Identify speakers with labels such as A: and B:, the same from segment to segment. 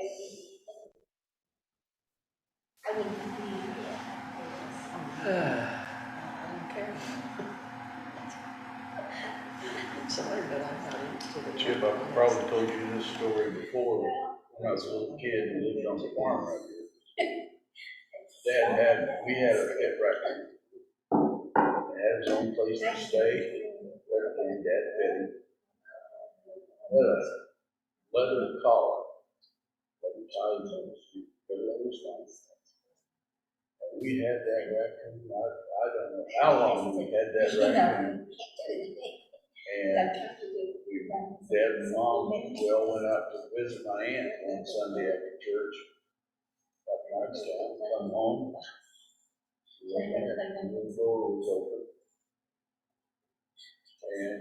A: Okay. Sorry, but I'm not into the.
B: Chip, I probably told you this story before. When I was a little kid and lived on the farm right here. We had a pet raccoon. He had his own place to stay. Everything, Dad fed him. Had a leather collar. Leather ties on his feet. Everything was fine. And we had that raccoon. I don't know how long we had that raccoon. And Dad and Mom, we all went out to visit my aunt one Sunday after church. About Knoxtown, come home. We went there, and the door was open. And,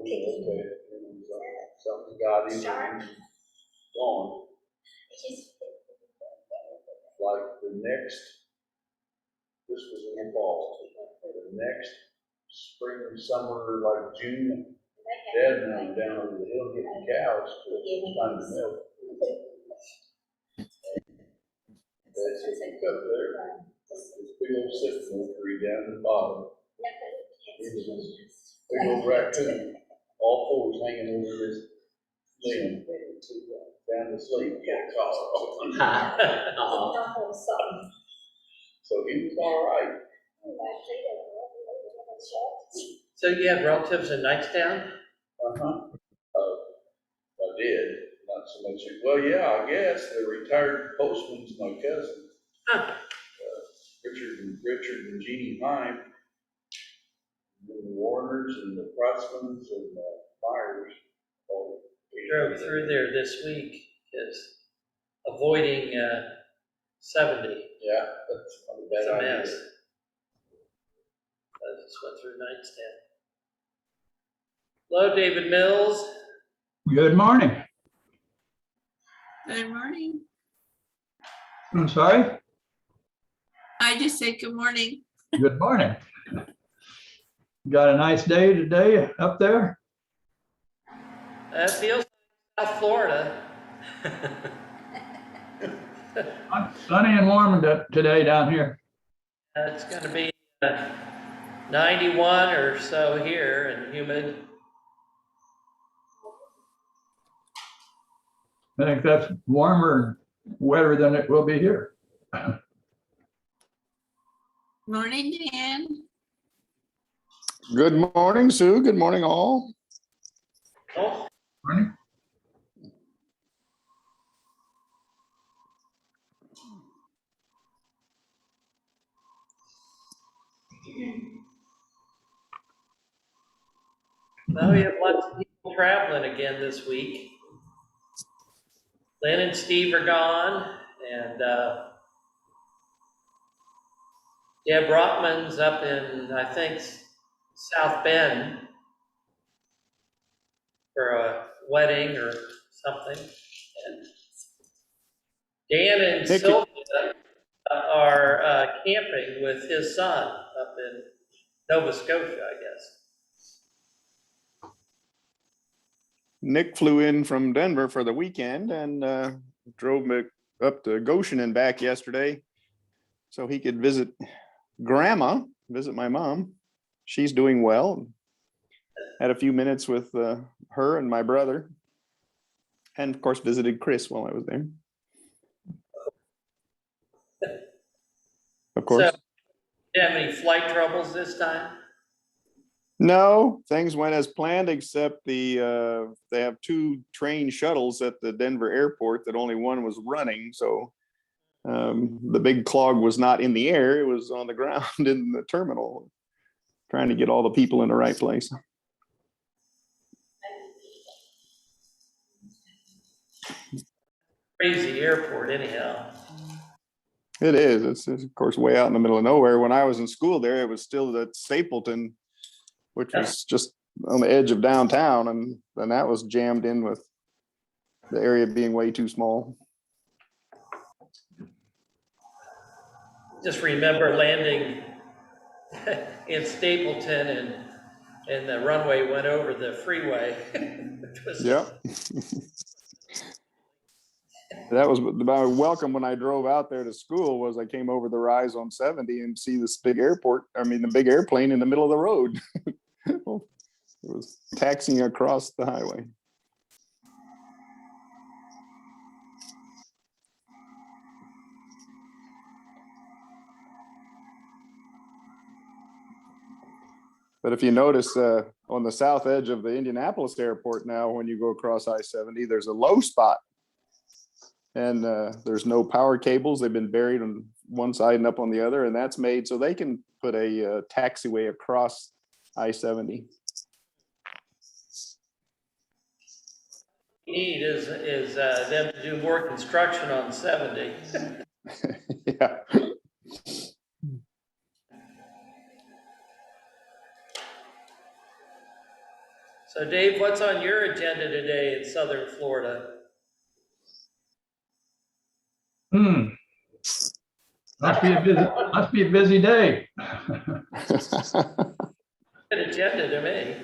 B: we said, okay, something got him, and he's gone. Like this was in the fall. The next spring and summer, like June, Dad and I were down over the hill getting cows to find the milk. That's it, up there. This big old sycamore tree down at the bottom. It was this big old raccoon, all fours hanging over this limb, down to sleep. Yeah, so he was all right.
C: So you have relatives in Knightstown?
B: I did, not so much. Well, yeah, I guess the retired postman's my cousin.
C: Huh.
B: Richard and Jeannie Heim, and the Warners and the Pressmans and the Myers.
C: Drove through there this week, is avoiding 70.
B: Yeah, that's not a bad
C: It's a
B: idea.
C: mess. I just went through Knightstown. Hello, David Mills.
D: Good morning.
E: Good morning.
D: I'm sorry?
E: I just said good morning.
D: Good morning. Got a nice day today up there?
C: That feels like South Florida.
D: Sunny and warm today down here.
C: It's going to be 91 or so here and humid.
D: I think that's warmer and wetter than it will be here.
E: Morning, Dan.
F: Good morning, Sue. Good morning, all.
C: Oh,
D: Morning.
C: well, we have lots of people traveling again this week. Lynn and Steve are gone, and Deb Rockman's up in, I think, South Bend for a wedding or something. And Dan and
F: Nick,
C: Sylvia are camping with his son up in Nova Scotia, I guess.
F: Nick flew in from Denver for the weekend and drove me up to Goshen and back yesterday so he could visit my mom. She's doing well. Had a few minutes with her and my brother. And of course, visited Chris while I was there. Of course.
C: So, do you have any flight troubles this time?
F: No, things went as planned, except they have two train shuttles at the Denver airport that only one was running. So the big clog was not in the air, it was on the ground in the terminal, trying to get all the people in the right place.
C: Crazy airport anyhow.
F: It is. It's of course way out in the middle of nowhere. When I was in school there, it was still at Stapleton, which was just on the edge of downtown, and then that was jammed in with the area being way too small.
C: Just remember landing in Stapleton and the runway went over the freeway. Which was
F: Yeah. That was my welcome when I drove out there to school. Was I came over the rise on 70 and see this big airport. I mean, the big airplane in the middle of the road. It was taxiing across the highway. But if you notice on the south edge of the Indianapolis airport now, when you go across I-70, there's a low spot. And there's no power cables. They've been buried on one side and up on the other. And that's made so they can put a taxiway across I-70.
C: Need is them to do more construction on 70.
F: Yeah.
C: So Dave, what's on your agenda today in Southern Florida?
D: Must be a busy day.
C: Good agenda to me.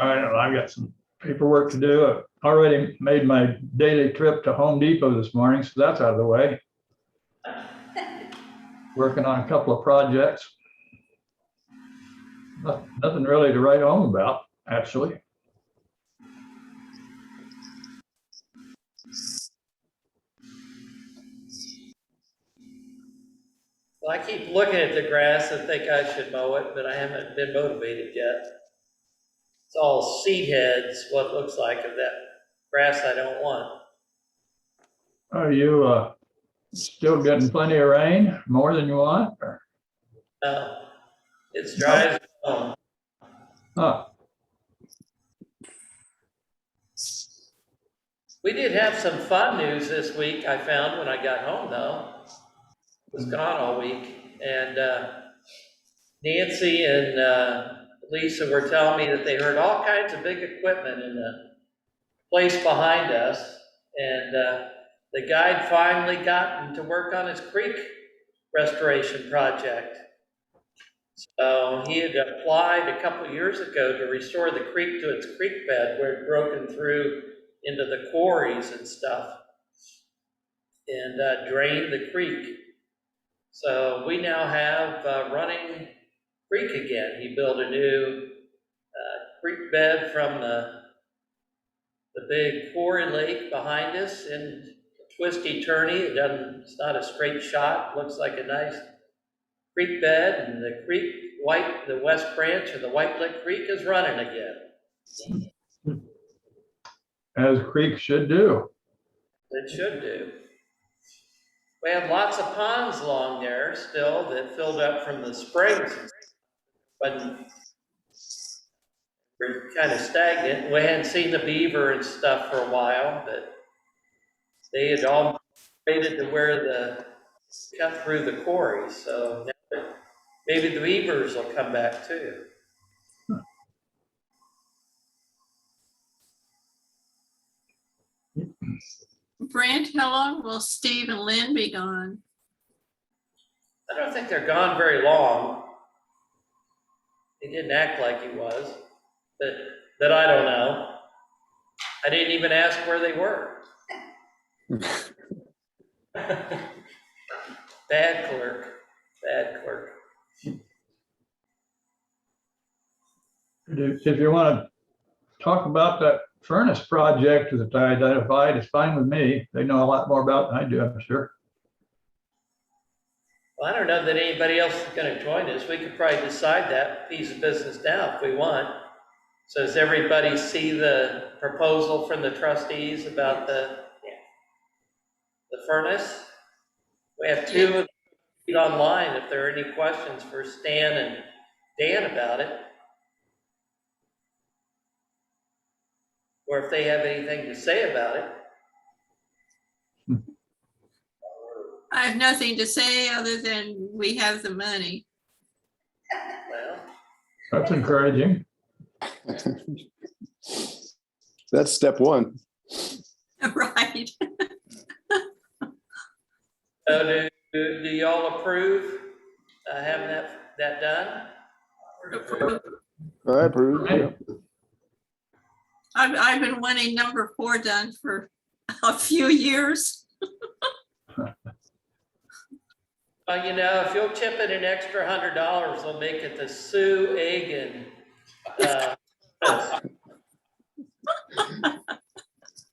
D: All right, I've got some paperwork to do. I've already made my daily trip to Home Depot this morning, so that's out of the way. Working on a couple of projects. Nothing really to write home about, actually.
C: Well, I keep looking at the grass and think I should mow it, but I haven't been motivated yet. It's all seed heads, what it looks like of that grass I don't want.
D: Are you still getting plenty of rain, more than you want? Or?
C: No, it's dry as a bone.
D: Huh.
C: We did have some fun news this week, I found when I got home, though. It was gone all week. And Nancy and Lisa were telling me that they heard all kinds of big equipment in the place behind us. And the guide finally gotten to work on his creek restoration project. So he had applied a couple of years ago to restore the creek to its creek bed where it broken through into the quarries and stuff and drained the creek. So we now have running creek again. He built a new creek bed from the big quarry lake behind us and twisty turny. It's not a straight shot. Looks like a nice creek bed, and the creek, the west branch of the White Lick Creek is running again.
D: As creeks should do.
C: It should do. We have lots of ponds along there still that filled up from the springs, but we're kind of stagnant. We hadn't seen the beaver and stuff for a while, but they had all migrated to where the cut through the quarry. So maybe the beavers will come back too.
E: Brent, how long will Steve and Lynn be gone?
C: I don't think they're gone very long. He didn't act like he was, but that I don't know. I didn't even ask where they were. Bad clerk, bad clerk.
D: If you want to talk about that furnace project that I identified, it's fine with me. They know a lot more about it than I do, I'm sure.
C: Well, I don't know that anybody else is going to join us. We could probably decide that piece of business now if we want. So does everybody see the proposal from the trustees about the furnace? We have two online if there are any questions for Stan and Dan about it. Or if they have anything to say about it.
E: I have nothing to say other than we have the money.
C: Well,
D: That's encouraging.
F: That's step one.
E: Right.
C: so do y'all approve having that done?
F: I approve. Yeah.
E: I've been wanting number 4 done for a few years.
C: You know, if you'll chip in an extra $100, they'll make it the Sue Agan.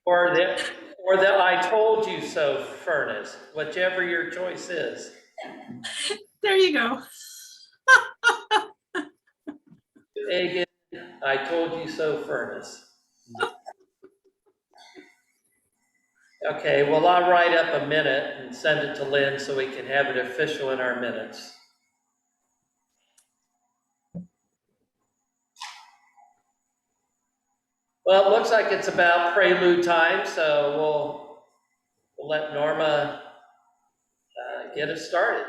C: Or the I told you so furnace, whichever your choice is.
E: There you go.
C: Agan, I told you so furnace. Okay, well, I'll write up a minute and send it to Lynn so we can have it official in our minutes. Well, it looks like it's about prelude time, so we'll let Norma get us started.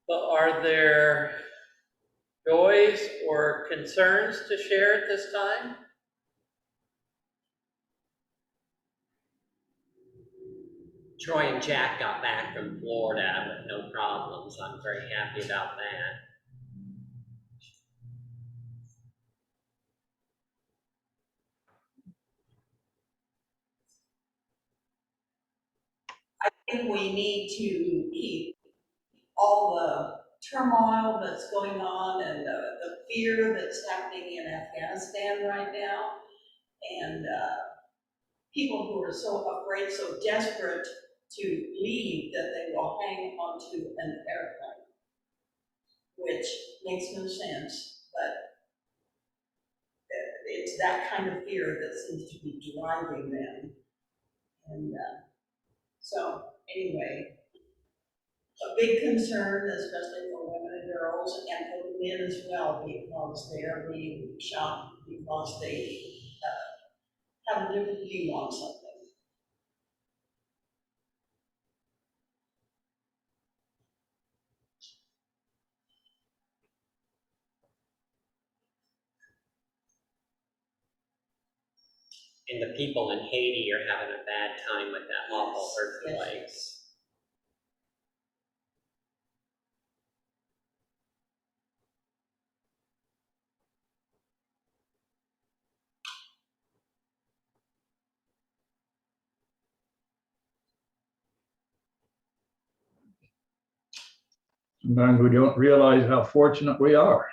C: Well, are there joys or concerns to share at this time?
G: Troy and Jack got back from Florida with no problems. I'm very happy about that.
H: I think we need to keep all the turmoil that's going on and the fear that's happening in Afghanistan right now, and people who are so afraid, so desperate to leave that they will hang onto an airplane, which makes no sense, but it's that kind of fear that seems to be driving them. And so anyway, a big concern, especially for women and girls, and for men as well, because they are being shot because they have a different view on something.
G: And the people in Haiti are having a bad time with that awful earthquake.
H: Yes.
D: Sometimes we don't realize how fortunate we are.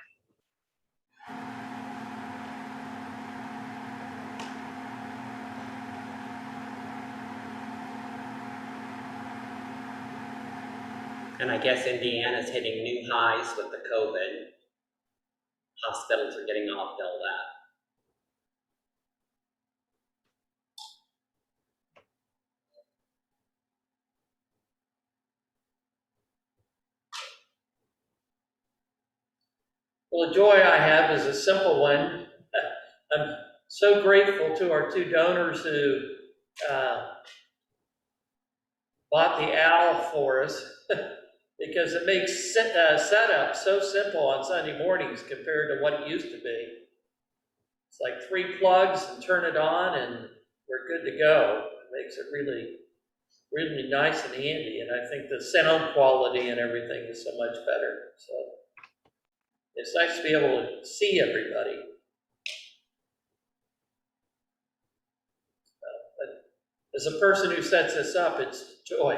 G: And I guess Indiana's hitting new highs with the COVID. Hospitals are getting all filled up.
C: Well, the joy I have is a simple one. I'm so grateful to our two donors who bought the owl for us because it makes setup so simple on Sunday mornings compared to what it used to be. It's like 3 plugs and turn it on and we're good to go. It makes it really, really nice and handy. And I think the sound quality and everything is so much better. So it's nice to be able to see everybody. But as a person who sets this up, it's joy.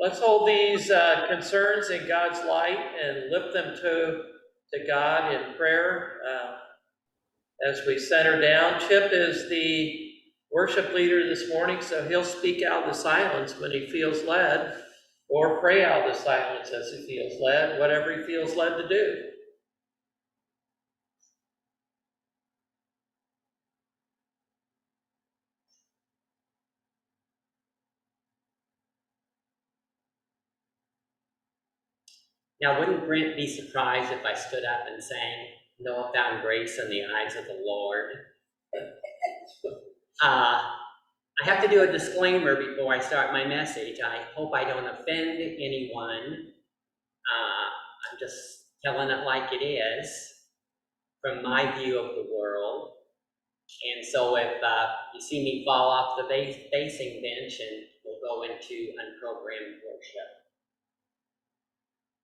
C: Let's hold these concerns in God's light and lift them to God in prayer as we center down. Chip is the worship leader this morning, so he'll speak out of the silence when he feels led, or pray out of the silence as he feels led, whatever he feels led to do.
G: Now, wouldn't Brent be surprised if I stood up and sang, Noah found grace in the eyes of the Lord? I have to do a disclaimer before I start my message. I hope I don't offend anyone. I'm just telling it like it is from my view of the world. And so if you see me fall off the basing bench and we'll go into unprogrammed worship.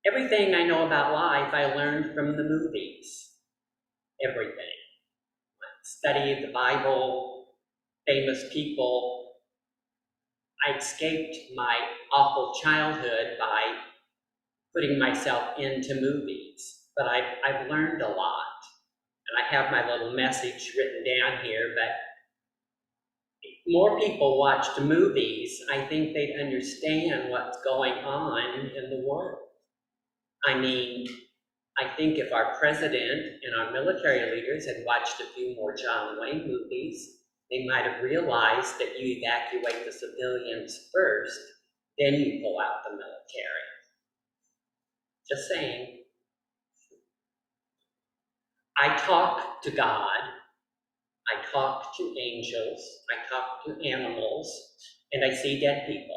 G: Everything I know about life I learned from the movies. Everything. Study of the Bible, famous people. I escaped my awful childhood by putting myself into movies, but I've learned a lot. And I have my little message written down here, but if more people watched movies, I think they'd understand what's going on in the world. I mean, I think if our president and our military leaders had watched a few more John Wayne movies, they might have realized that you evacuate the civilians first, then you pull out the military. Just saying. I talk to God. I talk to angels, I talk to animals, and I see dead people.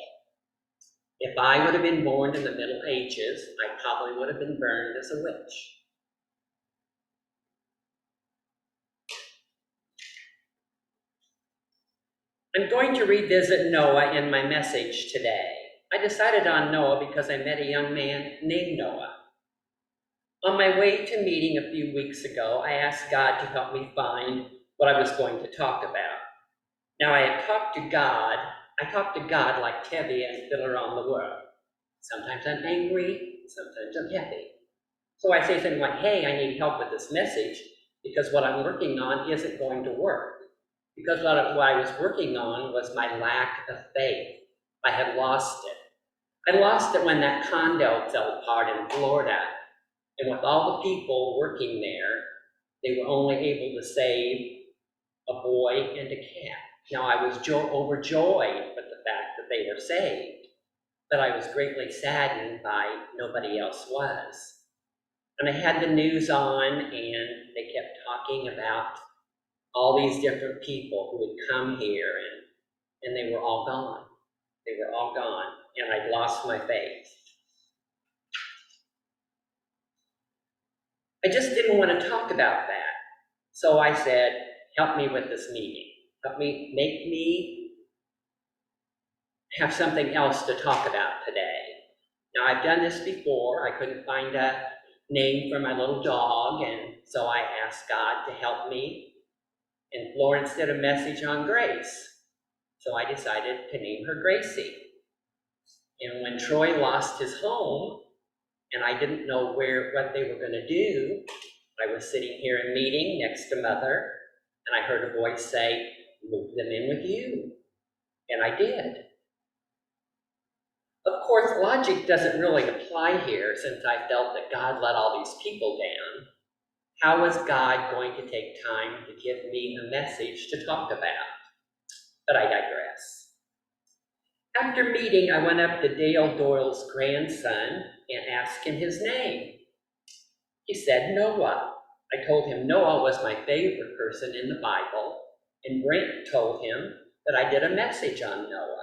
G: If I would have been born in the Middle Ages, I probably would have been burned as a witch. I'm going to revisit Noah in my message today. I decided on Noah because I met a young man named Noah. On my way to meeting a few weeks ago, I asked God to help me find what I was going to talk about. Now, I talk to God like Tevye and Fiddler on the World. Sometimes I'm angry, sometimes I'm happy. So I say something like, hey, I need help with this message because what I'm working on isn't going to work. Because what I was working on was my lack of faith. I had lost it. I lost it when that condo fell apart in Florida. And with all the people working there, they were only able to save a boy and a cat. Now, I was overjoyed with the fact that they were saved, but I was greatly saddened by nobody else was. And I had the news on, and they kept talking about all these different people who had come here, and they were all gone. They were all gone, and I'd lost my faith. I just didn't want to talk about that. So I said, help me with this meeting. Help me, make me have something else to talk about today. Now, I've done this before. I couldn't find a name for my little dog, and so I asked God to help me. And Florence did a message on grace. So I decided to name her Gracie. And when Troy lost his home, and I didn't know what they were going to do, I was sitting here in meeting next to Mother, and I heard a voice say, move them in with you. And I did. Of course, logic doesn't really apply here since I felt that God let all these people down. How was God going to take time to give me a message to talk about? But I digress. After meeting, I went up to Dale Doyle's grandson and asked him his name. He said Noah. I told him Noah was my favorite person in the Bible, and Brent told him that I did a message on Noah.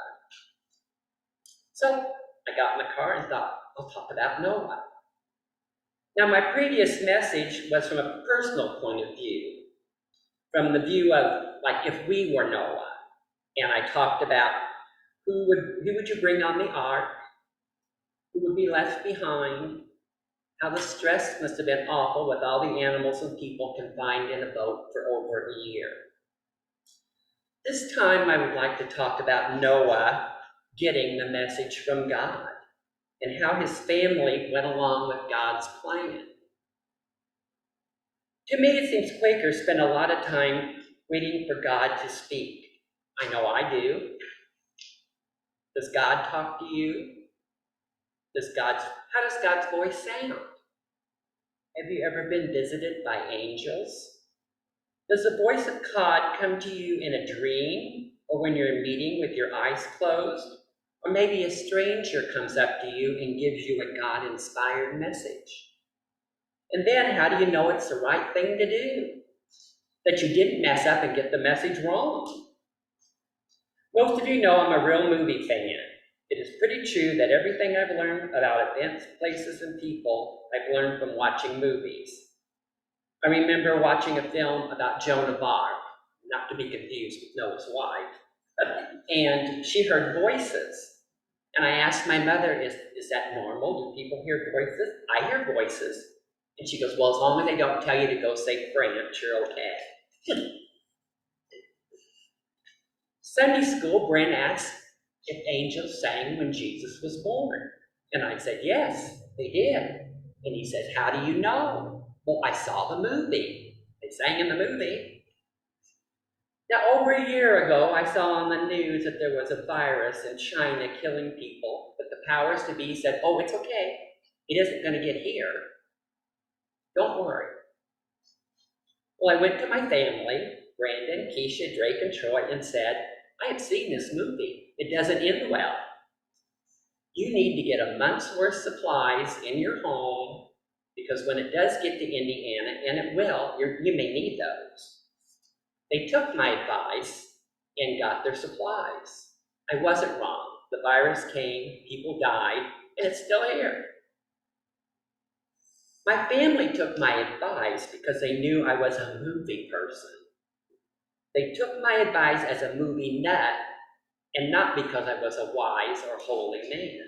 G: So I got in the car and thought, I'll talk about Noah. Now, my previous message was from a personal point of view, from the view of, like, if we were Noah. And I talked about who would you bring on the ark, who would be left behind, how the stress must have been awful with all the animals and people confined in a boat for over a year. This time, I would like to talk about Noah getting the message from God and how his family went along with God's plan. To me, it seems Quakers spend a lot of time waiting for God to speak. I know I do. Does God talk to you? How does God's voice sound? Have you ever been visited by angels? Does the voice of God come to you in a dream, or when you're in a meeting with your eyes closed? Or maybe a stranger comes up to you and gives you a God-inspired message. And then how do you know it's the right thing to do? That you didn't mess up and get the message wrong? Most of you know I'm a real movie fan. It is pretty true that everything I've learned about events, places, and people, I've learned from watching movies. I remember watching a film about Joan of Arc, not to be confused with Noah's wife, and she heard voices. And I asked my mother, is that normal? Do people hear voices? I hear voices. And she goes, well, as long as they don't tell you to go say French, you're okay. Sunday school, Brent asked if angels sang when Jesus was born. And I said, yes, they did. And he said, how do you know? Well, I saw the movie. They sang in the movie. Now, over a year ago, I saw on the news that there was a virus in China killing people, but the powers to be said, oh, it's okay. It isn't going to get here. Don't worry. Well, I went to my family, Brandon, Keisha, Drake, and Troy, and said, I have seen this movie. It doesn't end well. You need to get a month's worth of supplies in your home, because when it does get to Indiana, and it will, you may need those. They took my advice and got their supplies. I wasn't wrong. The virus came, people died, and it's still here. My family took my advice because they knew I was a movie person. They took my advice as a movie nut and not because I was a wise or holy man.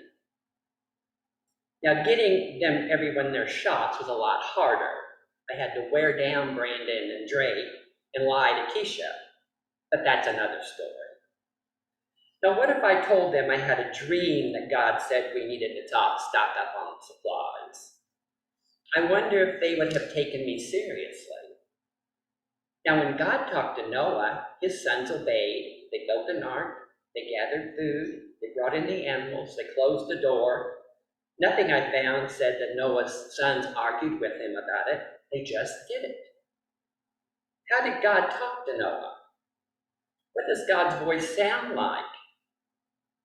G: Now, getting them everyone their shots was a lot harder. I had to wear down Brandon and Drake and lie to Keisha, but that's another story. Now, what if I told them I had a dream that God said we needed to stock up on supplies? I wonder if they would have taken me seriously. Now, when God talked to Noah, his sons obeyed. They built an ark, they gathered food, they brought in the animals, they closed the door. Nothing I found said that Noah's sons argued with him about it. They just did it. How did God talk to Noah? What does God's voice sound like?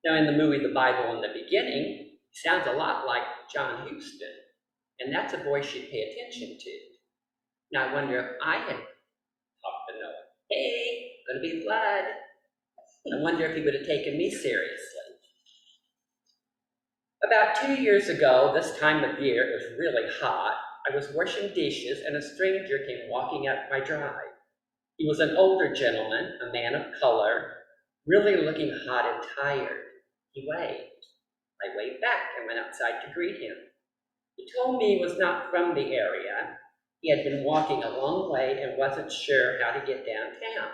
G: Now, in the movie The Bible in the Beginning, it sounds a lot like John Huston, and that's a voice you'd pay attention to. Now, I wonder if I had talked to Noah. Hey, gonna be flood. I wonder if he would have taken me seriously. About 2 years ago, this time of year, it was really hot. I was washing dishes and a stranger came walking up my drive. He was an older gentleman, a man of color, really looking hot and tired. He waved. I waved back and went outside to greet him. He told me he was not from the area. He had been walking a long way and wasn't sure how to get downtown.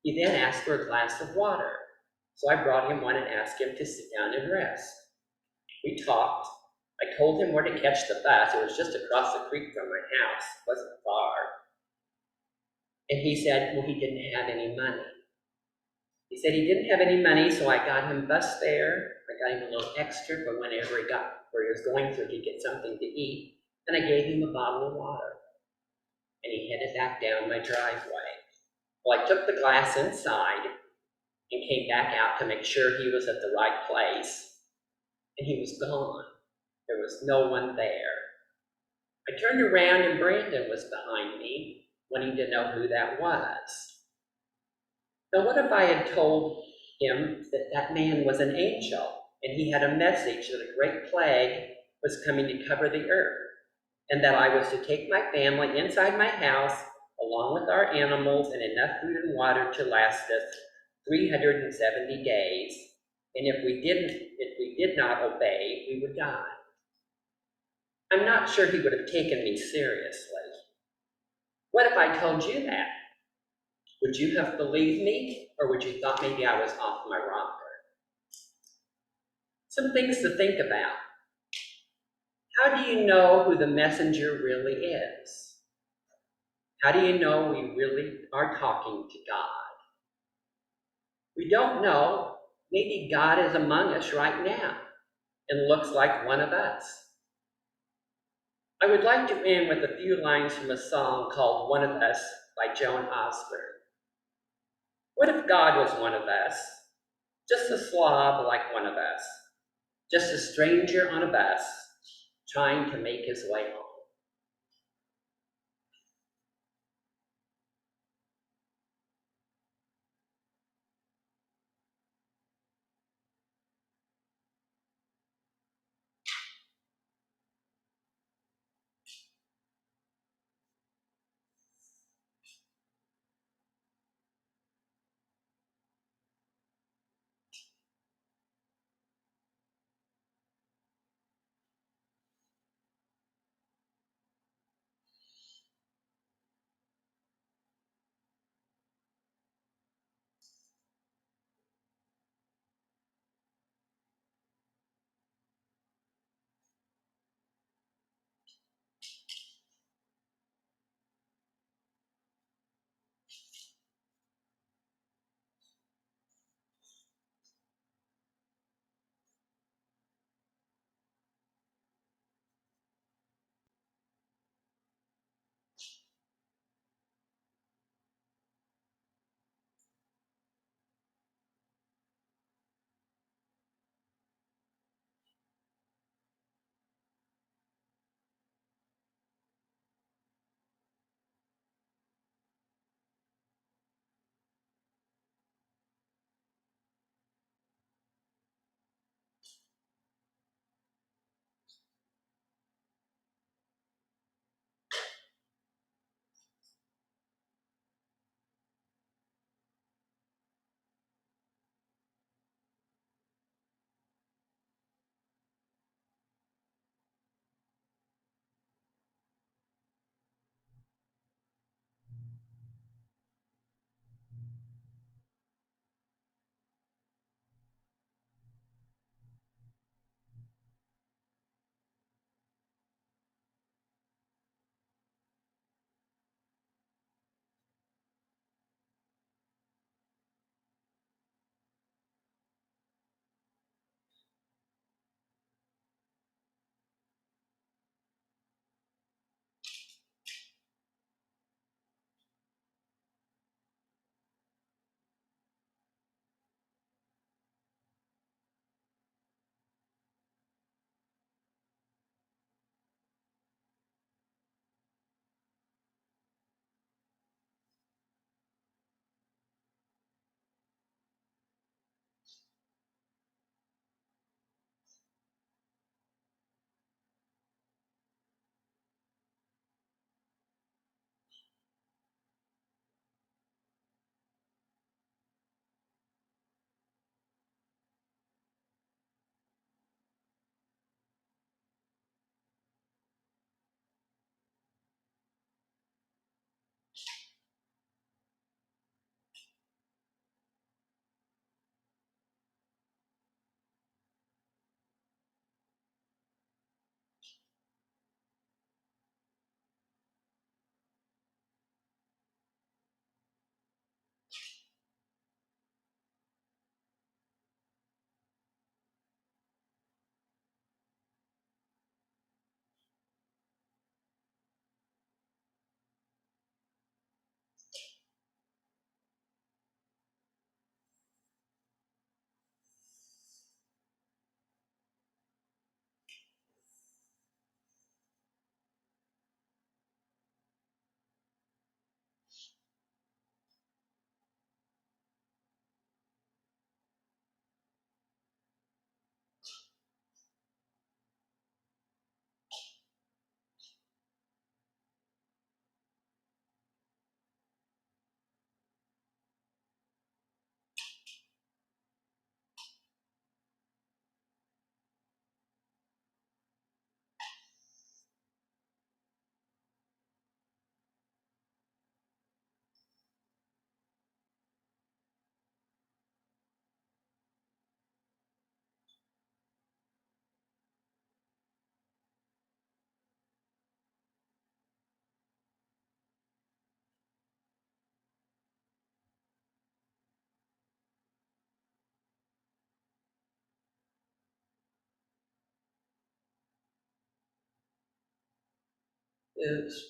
G: He then asked for a glass of water, so I brought him one and asked him to sit down and rest. We talked. I told him where to catch the bus. It was just across the creek from my house. It wasn't far. And he said, well, he didn't have any money. He said he didn't have any money, so I got him bus fare. I got him a little extra for whenever he got where he was going so he could get something to eat. And I gave him a bottle of water. And he headed back down my driveway. Well, I took the glass inside and came back out to make sure he was at the right place. And he was gone. There was no one there. I turned around and Brandon was behind me, wanting to know who that was. Now, what if I had told him that that man was an angel and he had a message that a great plague was coming to cover the earth and that I was to take my family inside my house along with our animals and enough food and water to last us 370 days, and if we did not obey, we would die? I'm not sure he would have taken me seriously. What if I told you that? Would you have believed me, or would you thought maybe I was off my rocker? Some things to think about. How do you know who the messenger really is? How do you know we really are talking to God? We don't know. Maybe God is among us right now and looks like one of us. I would like to end with a few lines from a song called One of Us by Joan Osborne. What if God was one of us? Just a slob like one of us. Just a stranger on a bus trying to make his way home.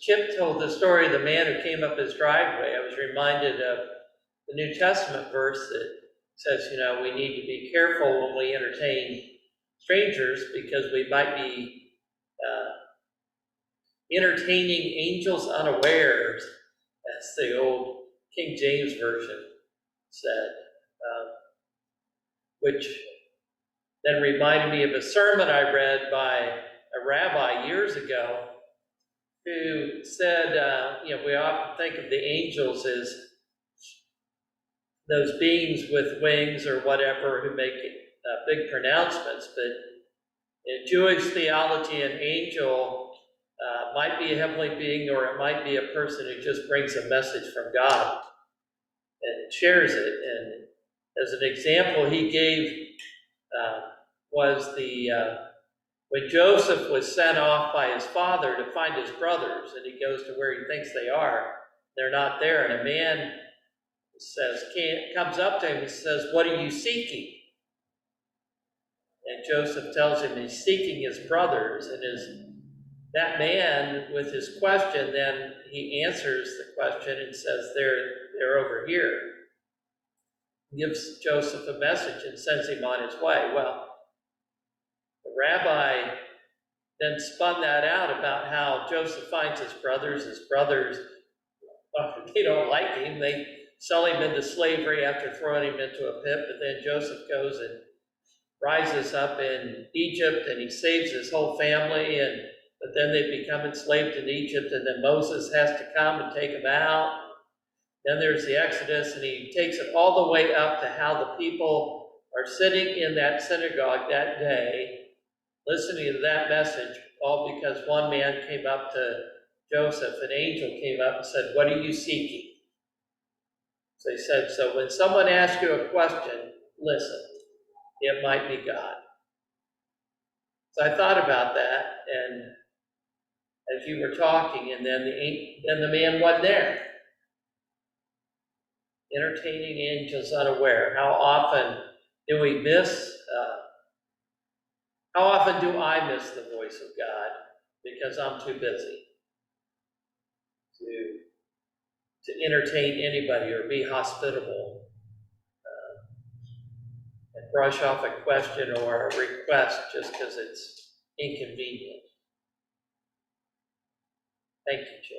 C: Chip told the story of the man who came up his driveway. I was reminded of the New Testament verse that says, you know, we need to be careful when we entertain strangers because we might be entertaining angels unawares, as the old King James Version said, which then reminded me of a sermon I read by a rabbi years ago who said, you know, we often think of the angels as those beings with wings or whatever who make big pronouncements, but in Jewish theology, an angel might be a heavenly being, or it might be a person who just brings a message from God and shares it. And as an example, he gave was when Joseph was sent off by his father to find his brothers, and he goes to where he thinks they are, they're not there, and a man comes up to him and says, "What are you seeking?" And Joseph tells him he's seeking his brothers, and that man, with his question, then he answers the question and says, they're over here. Gives Joseph a message and sends him on his way. Well, the rabbi then spun that out about how Joseph finds his brothers. His brothers, they don't like him. They sell him into slavery after throwing him into a pit, but then Joseph goes and rises up in Egypt, and he saves his whole family, but then they become enslaved in Egypt, and then Moses has to come and take them out. Then there's the Exodus, and he takes it all the way up to how the people are sitting in that synagogue that day, listening to that message, all because one man came up to Joseph, an angel came up and said, "What are you seeking?" They said, so when someone asks you a question, listen, it might be God. So I thought about that, and as you were talking, and then the man wasn't there. Entertaining angels unaware. How often do we miss, how often do I miss the voice of God because I'm too busy to entertain anybody or be hospitable and brush off a question or a request just because it's inconvenient. Thank you, Jill.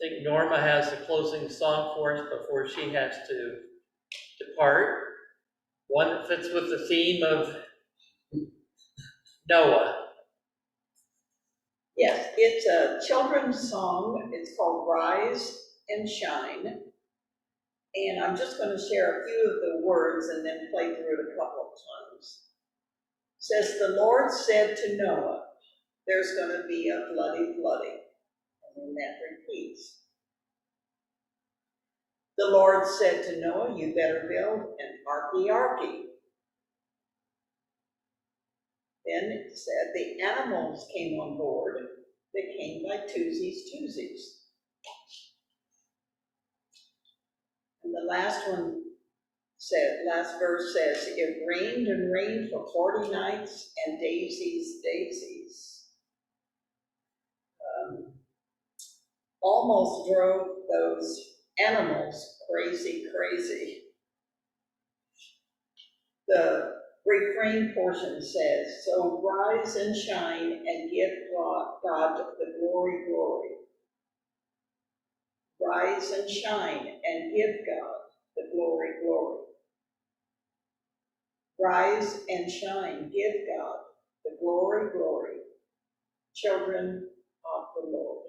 C: I think Norma has the closing song for us before she has to depart. One that fits with the theme of Noah.
H: Yes, it's a children's song. It's called Rise and Shine. And I'm just going to share a few of the words and then play through it a couple of times. It says, the Lord said to Noah, there's going to be a flooding. And then that repeats. The Lord said to Noah, you better build an arky. Then it said the animals came on board. They came by twosies. And the last verse says, it rained and rained for 40 nights and daisies. Almost drove those animals crazy. The refrain portion says, so rise and shine and give God the glory. Rise and shine and give God the glory. Rise and shine, give God the glory. Children of the Lord.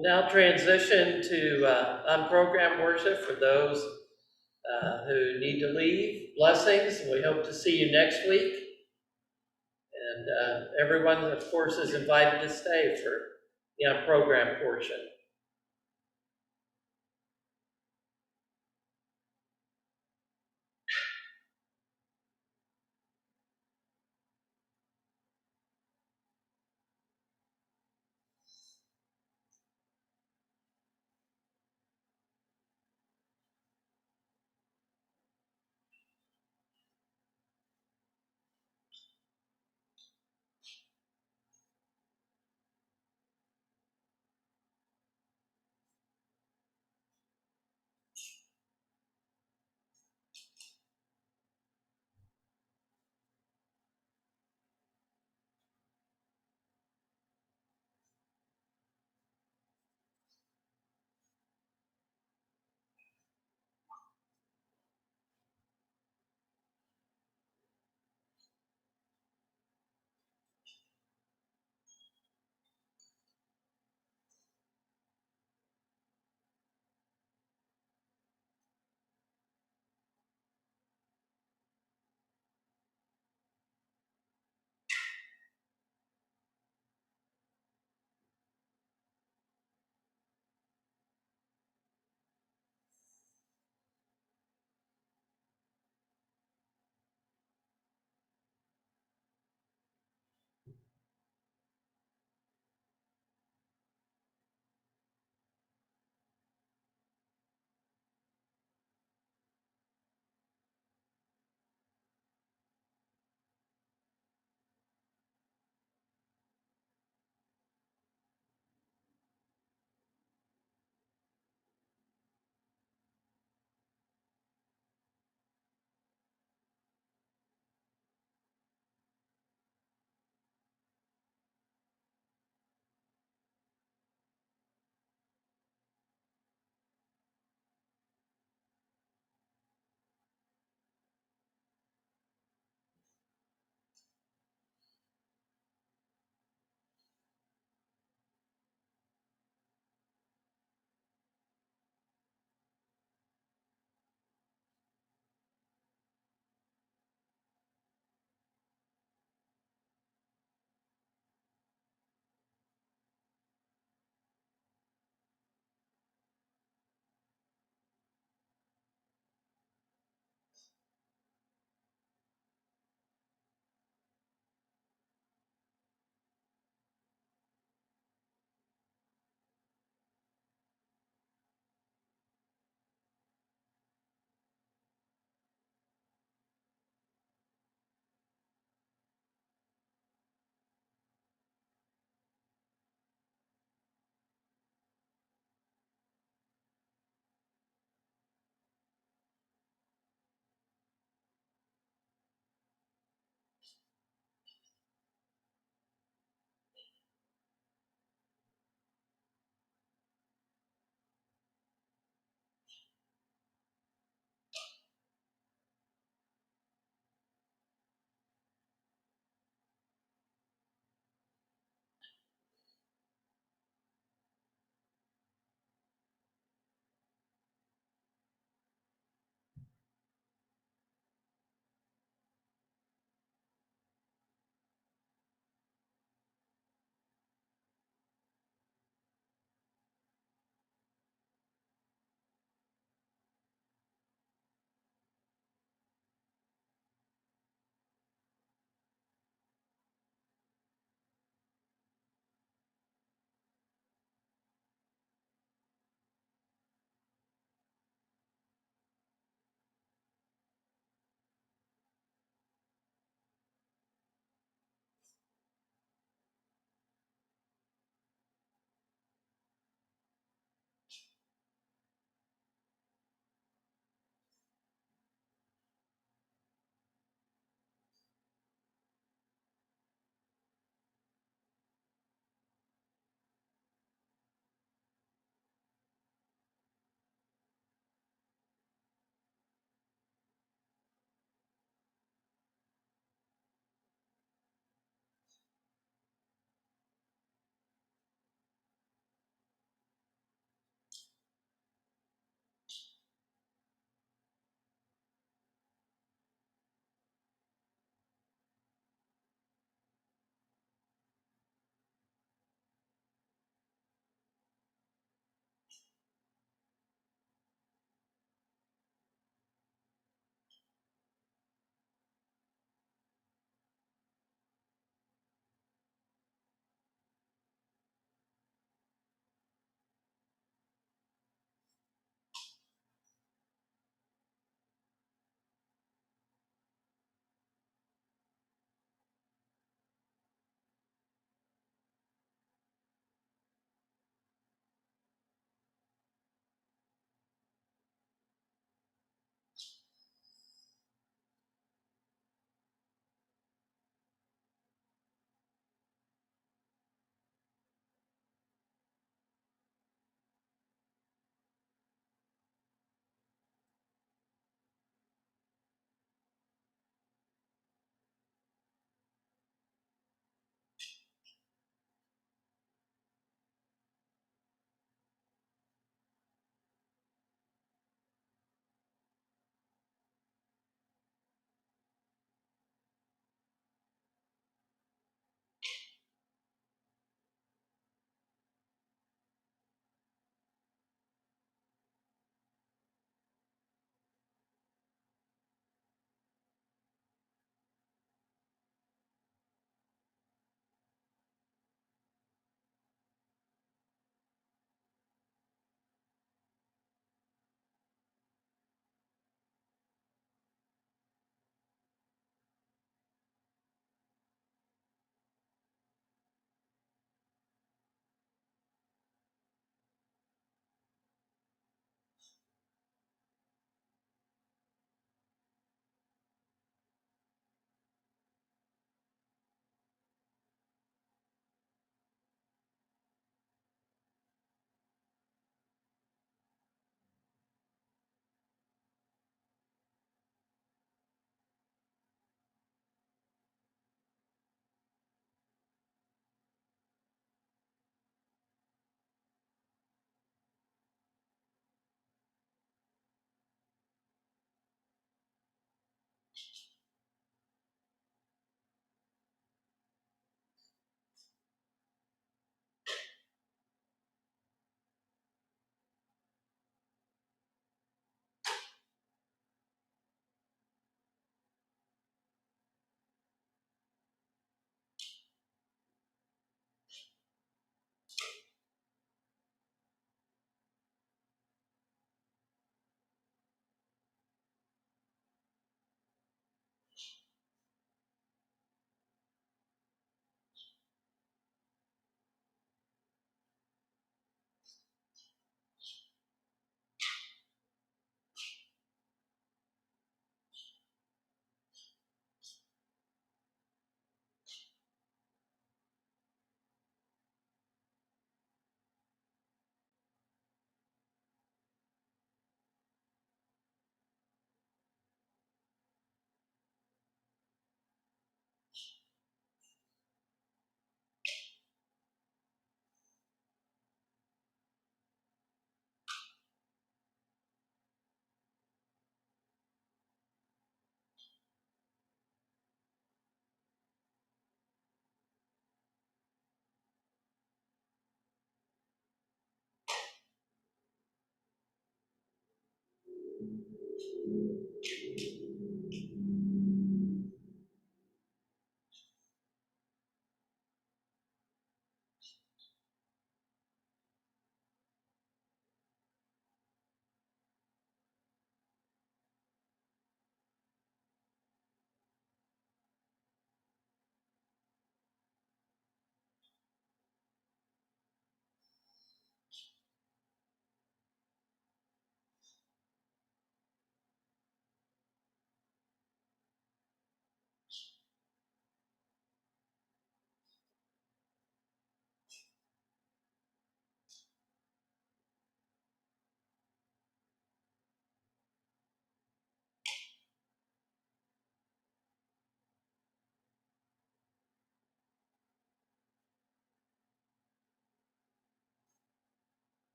C: We'll now transition to unprogrammed worship for those who need to leave. Blessings, and we hope to see you next week. And everyone, of course, is invited to stay for the unprogrammed portion.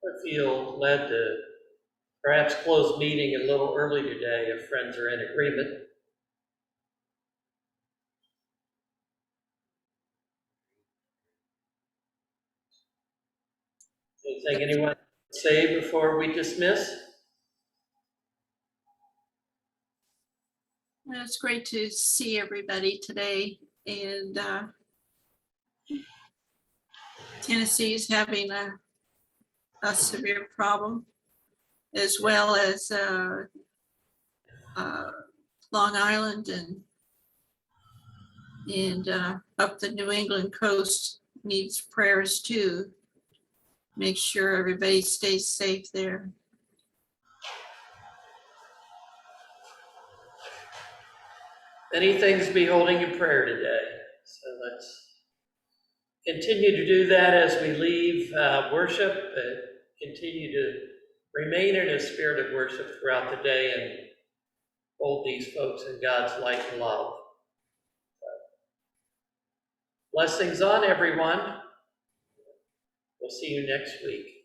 C: I feel led to perhaps close meeting a little early today if friends are in agreement. Anything anyone say before we dismiss?
E: Well, it's great to see everybody today, and Tennessee's having a severe problem, as well as Long Island and up the New England coast needs prayers too. Make sure everybody stays safe there.
C: Many things to be holding in prayer today. So let's continue to do that as we leave worship, and continue to remain in a spirit of worship throughout the day and hold these folks in God's light and love. Blessings on everyone. We'll see you next week.